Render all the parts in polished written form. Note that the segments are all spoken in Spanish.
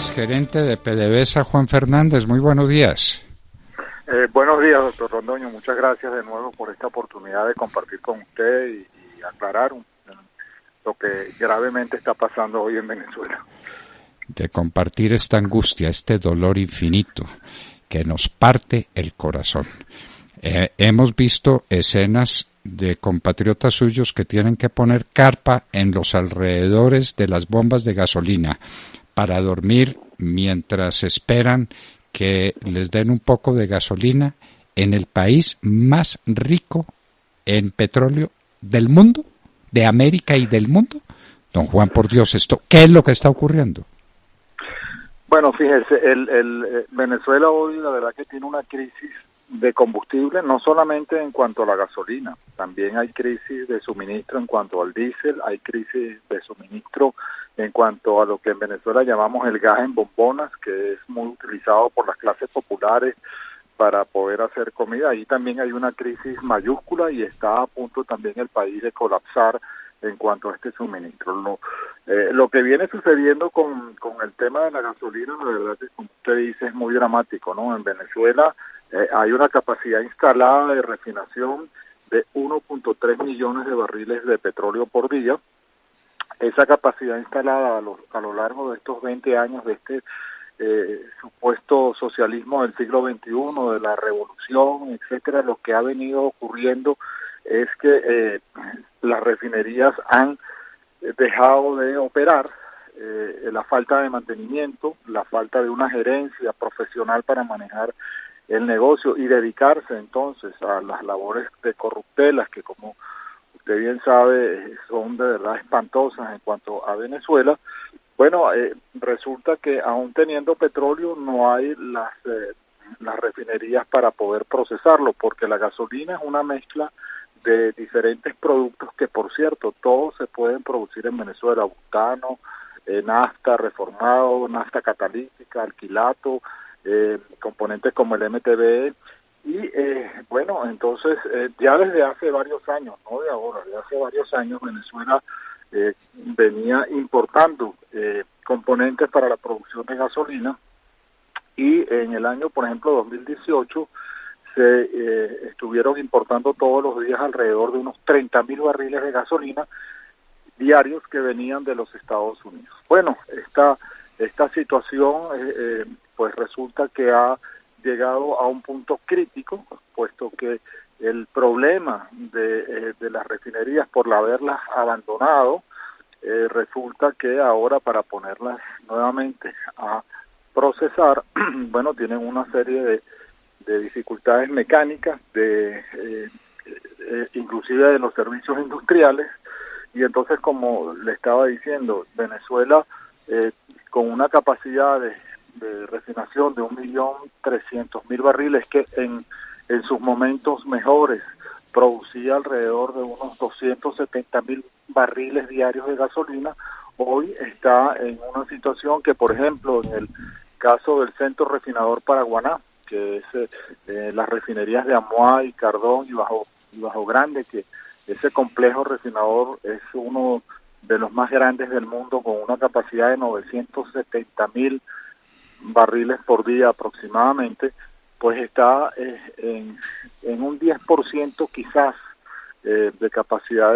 Exgerente de PDVSA, Juan Fernández, muy buenos días. Buenos días, doctor Londoño. Muchas gracias de nuevo por esta oportunidad de compartir con usted y aclarar lo que gravemente está pasando hoy en Venezuela. De compartir esta angustia, este dolor infinito que nos parte el corazón. Hemos visto escenas de compatriotas suyos que tienen que poner carpa en los alrededores de las bombas de gasolina para dormir mientras esperan que les den un poco de gasolina en el país más rico en petróleo del mundo, de América y del mundo. Don Juan, por Dios, ¿qué es lo que está ocurriendo? Bueno, fíjese, Venezuela hoy la verdad que tiene una crisis de combustible, no solamente en cuanto a la gasolina, también hay crisis de suministro en cuanto al diésel, hay crisis de suministro en cuanto a lo que en Venezuela llamamos el gas en bombonas, que es muy utilizado por las clases populares para poder hacer comida. Ahí también hay una crisis mayúscula y está a punto también el país de colapsar en cuanto a este suministro. Lo que viene sucediendo con el tema de la gasolina, la verdad que como usted dice es muy dramático, ¿no? En Venezuela hay una capacidad instalada de refinación de 1.3 millones de barriles de petróleo por día. Esa capacidad instalada a lo largo de estos 20 años de este supuesto socialismo del siglo XXI, de la revolución, etcétera, lo que ha venido ocurriendo es que las refinerías han dejado de operar, la falta de mantenimiento, la falta de una gerencia profesional para manejar el negocio y dedicarse entonces a las labores de corruptelas que, como usted bien sabe, son de verdad espantosas en cuanto a Venezuela. Bueno, resulta que aún teniendo petróleo no hay las refinerías para poder procesarlo, porque la gasolina es una mezcla de diferentes productos que, por cierto, todos se pueden producir en Venezuela: butano, nafta reformado, nafta catalítica, alquilato, componentes como el MTBE. Y bueno, entonces ya desde hace varios años, no de ahora, desde hace varios años Venezuela venía importando componentes para la producción de gasolina, y en el año, por ejemplo, 2018, se estuvieron importando todos los días alrededor de unos 30.000 barriles de gasolina diarios que venían de los Estados Unidos. Bueno, esta situación pues resulta que ha llegado a un punto crítico, puesto que el problema de las refinerías, por haberlas abandonado, resulta que ahora para ponerlas nuevamente a procesar, bueno, tienen una serie de dificultades mecánicas, inclusive de los servicios industriales. Y entonces, como le estaba diciendo, Venezuela con una capacidad de refinación de 1.300.000 barriles, que en sus momentos mejores producía alrededor de unos 270.000 barriles diarios de gasolina, hoy está en una situación que, por ejemplo, en el caso del Centro Refinador Paraguaná, que es las refinerías de Amuay, Cardón y Bajo Grande, que ese complejo refinador es uno de los más grandes del mundo, con una capacidad de 970.000 barriles por día aproximadamente, pues está en un 10% quizás de capacidad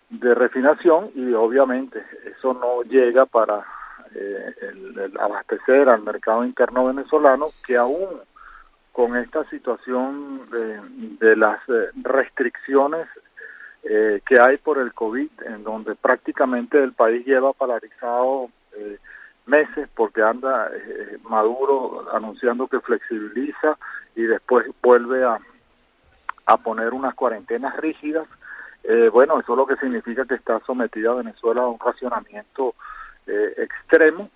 de refinación, y obviamente eso no llega para el abastecer al mercado interno venezolano, que aún con esta situación de las restricciones que hay por el COVID, en donde prácticamente el país lleva paralizado meses, porque anda Maduro anunciando que flexibiliza y después vuelve a poner unas cuarentenas rígidas. Bueno, eso es lo que significa que está sometida Venezuela a un racionamiento extremo.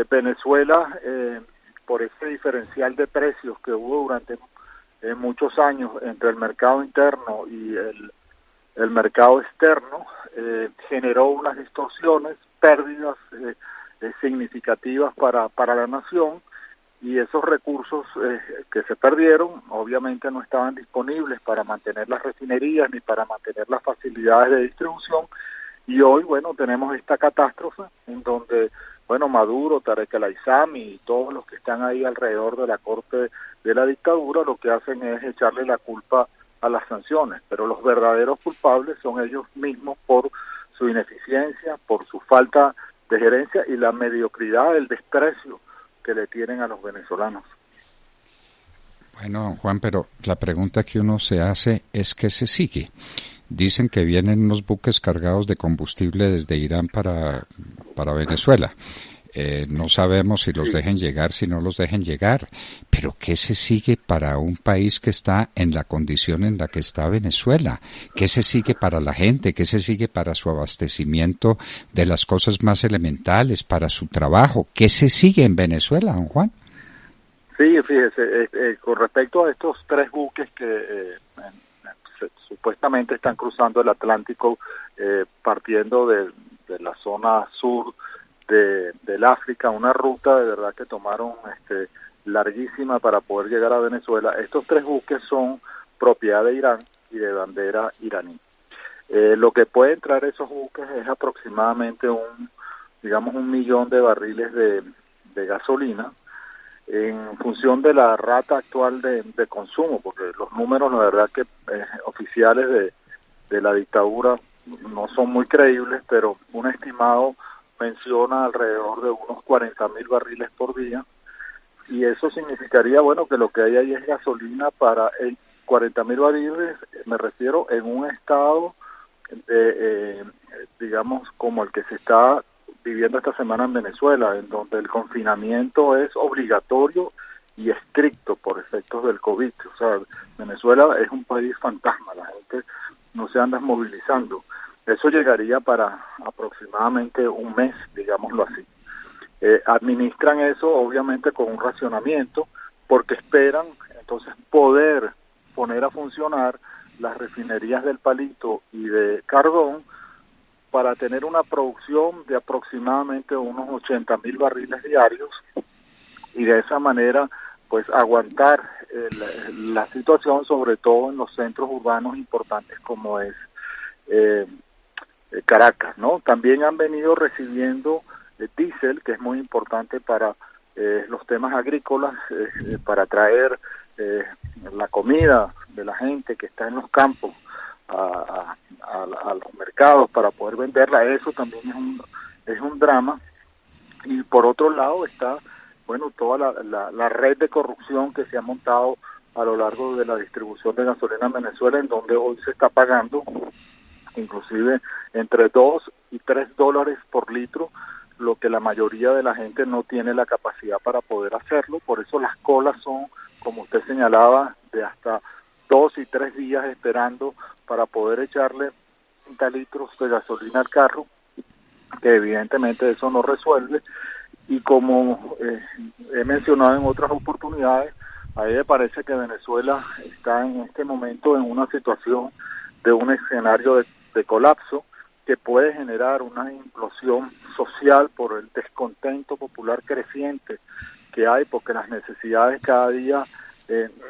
Venezuela, por ese diferencial de precios que hubo durante muchos años entre el mercado interno y el mercado externo, generó unas distorsiones, pérdidas significativas para la nación, y esos recursos que se perdieron obviamente no estaban disponibles para mantener las refinerías ni para mantener las facilidades de distribución. Y hoy, bueno, tenemos esta catástrofe en donde bueno, Maduro, Tarek El Aissami y todos los que están ahí alrededor de la corte de la dictadura lo que hacen es echarle la culpa a las sanciones, pero los verdaderos culpables son ellos mismos por su ineficiencia, por su falta de gerencia y la mediocridad, el desprecio que le tienen a los venezolanos. Bueno, Juan, pero la pregunta que uno se hace es ¿qué se sigue? Dicen que vienen unos buques cargados de combustible desde Irán para Venezuela. No sabemos si los dejen llegar, si no los dejen llegar. Pero ¿qué se sigue para un país que está en la condición en la que está Venezuela? ¿Qué se sigue para la gente? ¿Qué se sigue para su abastecimiento de las cosas más elementales, para su trabajo? ¿Qué se sigue en Venezuela, don Juan? Sí, fíjese, con respecto a estos 3 buques que supuestamente están cruzando el Atlántico partiendo de la zona sur del África, una ruta de verdad que tomaron larguísima para poder llegar a Venezuela. Estos 3 buques son propiedad de Irán y de bandera iraní. Lo que puede entrar esos buques es aproximadamente un millón de barriles de gasolina, en función de la rata actual de consumo, porque los números, la verdad que oficiales de la dictadura no son muy creíbles, pero un estimado menciona alrededor de unos 40.000 barriles por día, y eso significaría, bueno, que lo que hay ahí es gasolina para 40.000 barriles, me refiero en un estado, digamos, como el que se está viviendo esta semana en Venezuela, en donde el confinamiento es obligatorio y estricto por efectos del COVID. O sea, Venezuela es un país fantasma, la gente no se anda movilizando. Eso llegaría para aproximadamente un mes, digámoslo así. Administran eso obviamente con un racionamiento, porque esperan entonces poder poner a funcionar las refinerías del Palito y de Cardón para tener una producción de aproximadamente unos 80.000 barriles diarios, y de esa manera pues aguantar la situación, sobre todo en los centros urbanos importantes como es Caracas, ¿no? También han venido recibiendo diésel, que es muy importante para los temas agrícolas, para traer la comida de la gente que está en los campos a los mercados para poder venderla. Eso también es un drama. Y por otro lado está, bueno, toda la red de corrupción que se ha montado a lo largo de la distribución de gasolina en Venezuela, en donde hoy se está pagando inclusive entre 2 y 3 dólares por litro, lo que la mayoría de la gente no tiene la capacidad para poder hacerlo. Por eso las colas son, como usted señalaba, de hasta 2 y 3 días esperando para poder echarle 30 litros de gasolina al carro, que evidentemente eso no resuelve. Y como he mencionado en otras oportunidades, a mí me parece que Venezuela está en este momento en una situación de un escenario de colapso que puede generar una implosión social por el descontento popular creciente que hay, porque las necesidades cada día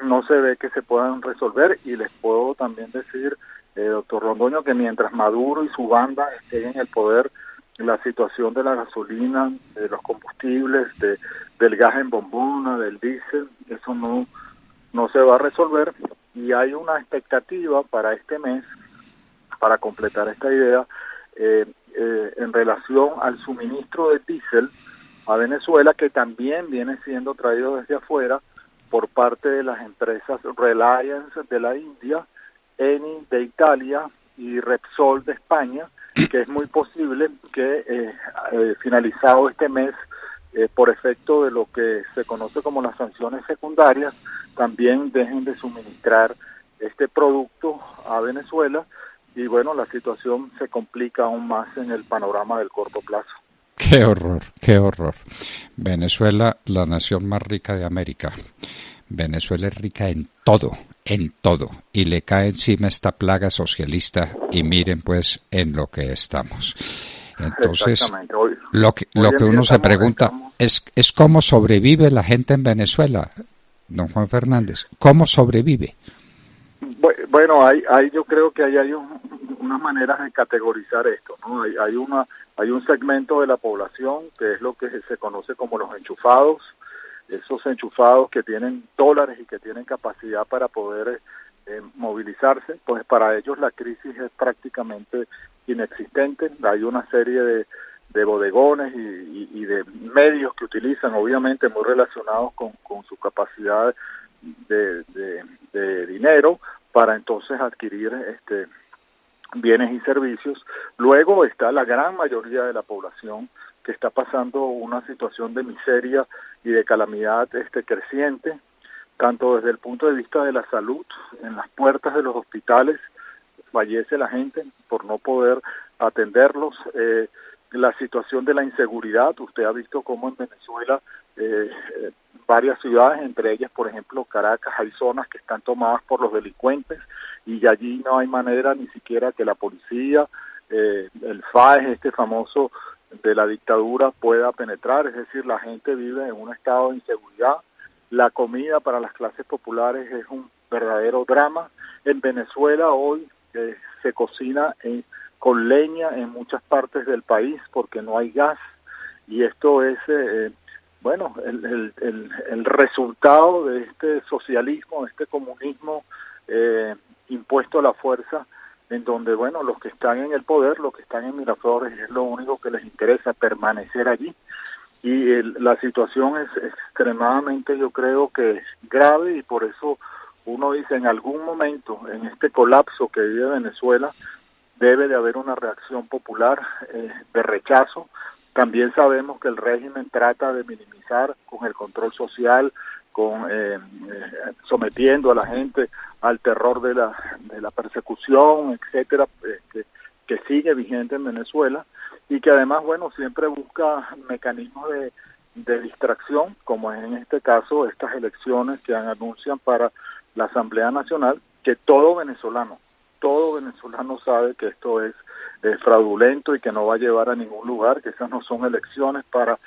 no se ve que se puedan resolver. Y les puedo también decir, doctor Londoño, que mientras Maduro y su banda estén en el poder, la situación de la gasolina, de los combustibles, del gas en bombona, del diésel, eso no se va a resolver. Y hay una expectativa para este mes, para completar esta idea, en relación al suministro de diésel a Venezuela, que también viene siendo traído desde afuera por parte de las empresas Reliance de la India, Eni de Italia y Repsol de España, que es muy posible que finalizado este mes, por efecto de lo que se conoce como las sanciones secundarias, también dejen de suministrar este producto a Venezuela. Y bueno, la situación se complica aún más en el panorama del corto plazo. Qué horror, qué horror. Venezuela, la nación más rica de América. Venezuela es rica en todo, y le cae encima esta plaga socialista, y miren pues en lo que estamos. Entonces, lo que uno se pregunta es cómo sobrevive la gente en Venezuela, don Juan Fernández. ¿Cómo sobrevive? Bueno, yo creo que ahí hay unas maneras de categorizar esto, ¿no? Hay un segmento de la población que es lo que se conoce como los enchufados, esos enchufados que tienen dólares y que tienen capacidad para poder movilizarse. Pues para ellos la crisis es prácticamente inexistente. Hay una serie de bodegones y de medios que utilizan, obviamente muy relacionados con su capacidad de dinero, para entonces adquirir bienes y servicios. Luego está la gran mayoría de la población que está pasando una situación de miseria y de calamidad creciente, tanto desde el punto de vista de la salud. En las puertas de los hospitales fallece la gente por no poder atenderlos. La situación de la inseguridad, usted ha visto cómo en Venezuela varias ciudades, entre ellas, por ejemplo, Caracas, hay zonas que están tomadas por los delincuentes y allí no hay manera ni siquiera que la policía, el FAES, famoso de la dictadura, pueda penetrar. Es decir, la gente vive en un estado de inseguridad. La comida para las clases populares es un verdadero drama. En Venezuela hoy se cocina con leña en muchas partes del país porque no hay gas, y esto es el resultado de este socialismo, de este comunismo impuesto a la fuerza, en donde los que están en el poder, los que están en Miraflores, es lo único que les interesa, permanecer allí. Y la situación es extremadamente, yo creo que grave, y por eso uno dice, en algún momento, en este colapso que vive Venezuela, debe de haber una reacción popular de rechazo. También sabemos que el régimen trata de minimizar con el control social, sometiendo a la gente al terror de la persecución, etcétera, que sigue vigente en Venezuela, y que además, siempre busca mecanismos de distracción, como es en este caso estas elecciones que anuncian para la Asamblea Nacional, que todo venezolano sabe que esto es fraudulento y que no va a llevar a ningún lugar, que esas no son elecciones para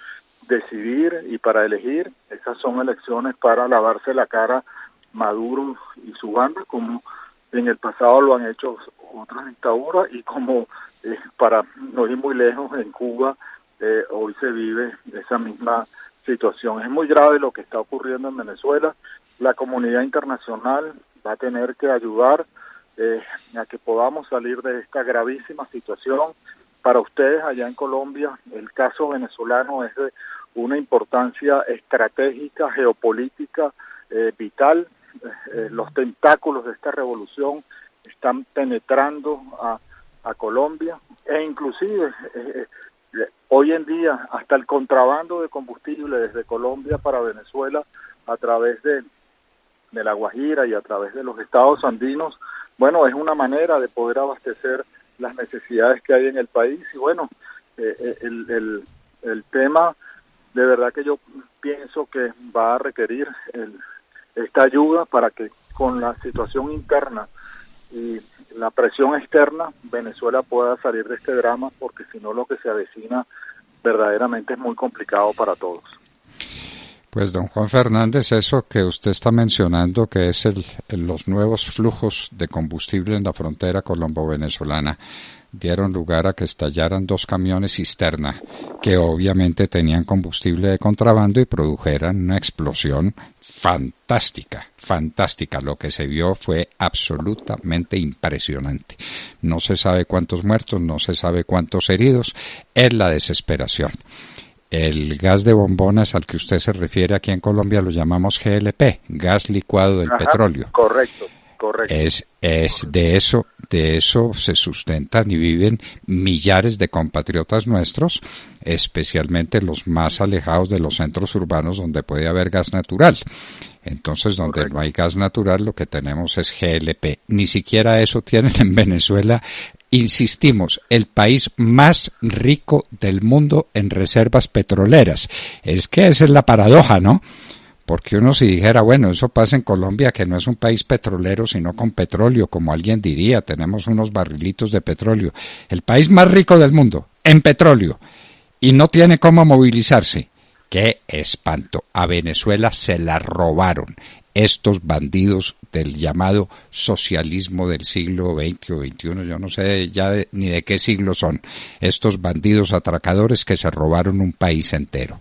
decidir y para elegir, esas son elecciones para lavarse la cara Maduro y su banda, como en el pasado lo han hecho otras dictaduras, y como para no ir muy lejos, en Cuba hoy se vive esa misma situación. Es muy grave lo que está ocurriendo en Venezuela. La comunidad internacional va a tener que ayudar a que podamos salir de esta gravísima situación. Para ustedes allá en Colombia, el caso venezolano es de una importancia estratégica, geopolítica, vital. Los tentáculos de esta revolución están penetrando a Colombia, e inclusive hoy en día hasta el contrabando de combustible desde Colombia para Venezuela a través de La Guajira y a través de los estados andinos, es una manera de poder abastecer las necesidades que hay en el país. Y el tema, de verdad que yo pienso que va a requerir esta ayuda para que con la situación interna y la presión externa, Venezuela pueda salir de este drama, porque si no, lo que se avecina verdaderamente es muy complicado para todos. Pues don Juan Fernández, eso que usted está mencionando, que es los nuevos flujos de combustible en la frontera colombo-venezolana, dieron lugar a que estallaran 2 camiones cisterna que obviamente tenían combustible de contrabando y produjeran una explosión fantástica. Lo que se vio fue absolutamente impresionante. No se sabe cuántos muertos, no se sabe cuántos heridos, es la desesperación. El gas de bombonas al que usted se refiere aquí en Colombia lo llamamos GLP, gas licuado del petróleo. Correcto. Es de eso se sustentan y viven millares de compatriotas nuestros, especialmente los más alejados de los centros urbanos donde puede haber gas natural. Entonces, donde no hay gas natural, lo que tenemos es GLP. Ni siquiera eso tienen en Venezuela. Insistimos, el país más rico del mundo en reservas petroleras. Es que esa es la paradoja, ¿no? Porque uno si dijera, eso pasa en Colombia, que no es un país petrolero, sino con petróleo, como alguien diría, tenemos unos barrilitos de petróleo. El país más rico del mundo, en petróleo, y no tiene cómo movilizarse. ¡Qué espanto! A Venezuela se la robaron estos bandidos del llamado socialismo del siglo XX o XXI. Yo no sé ya ni de qué siglo son estos bandidos atracadores que se robaron un país entero.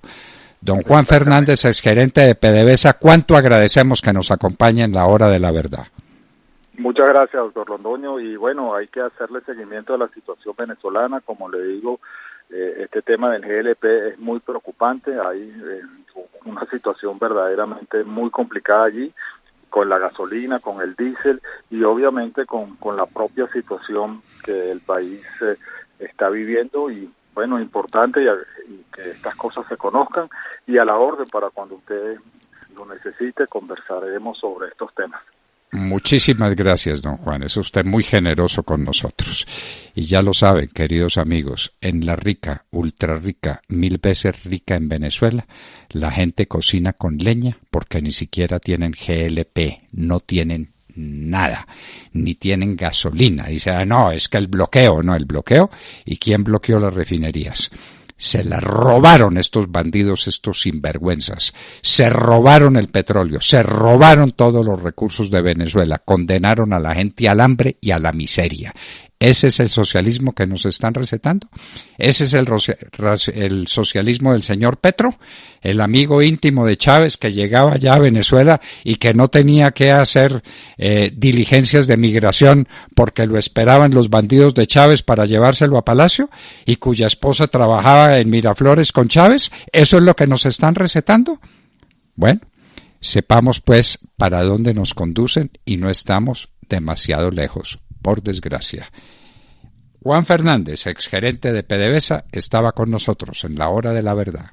Don Juan Fernández, exgerente de PDVSA, ¿cuánto agradecemos que nos acompañe en la hora de la verdad? Muchas gracias, doctor Londoño, y bueno, hay que hacerle seguimiento a la situación venezolana. Como le digo, este tema del GLP es muy preocupante. Hay una situación verdaderamente muy complicada allí, con la gasolina, con el diésel y obviamente con la propia situación que el país está viviendo. Y bueno, importante y que estas cosas se conozcan, y a la orden para cuando usted lo necesite, conversaremos sobre estos temas. Muchísimas gracias, don Juan. Es usted muy generoso con nosotros. Y ya lo saben, queridos amigos, en la rica, ultra rica, 1000 veces rica en Venezuela, la gente cocina con leña porque ni siquiera tienen GLP, no tienen nada, ni tienen gasolina. Dice, no, es que el bloqueo. ¿Y quién bloqueó las refinerías? Se la robaron estos bandidos, estos sinvergüenzas. Se robaron el petróleo, se robaron todos los recursos de Venezuela, condenaron a la gente al hambre y a la miseria. ¿Ese es el socialismo que nos están recetando? ¿Ese es el socialismo del señor Petro? El amigo íntimo de Chávez que llegaba ya a Venezuela y que no tenía que hacer diligencias de migración porque lo esperaban los bandidos de Chávez para llevárselo a Palacio, y cuya esposa trabajaba en Miraflores con Chávez. ¿Eso es lo que nos están recetando? Bueno, sepamos pues para dónde nos conducen y no estamos demasiado lejos, por desgracia. Juan Fernández, exgerente de PDVSA, estaba con nosotros en la hora de la verdad.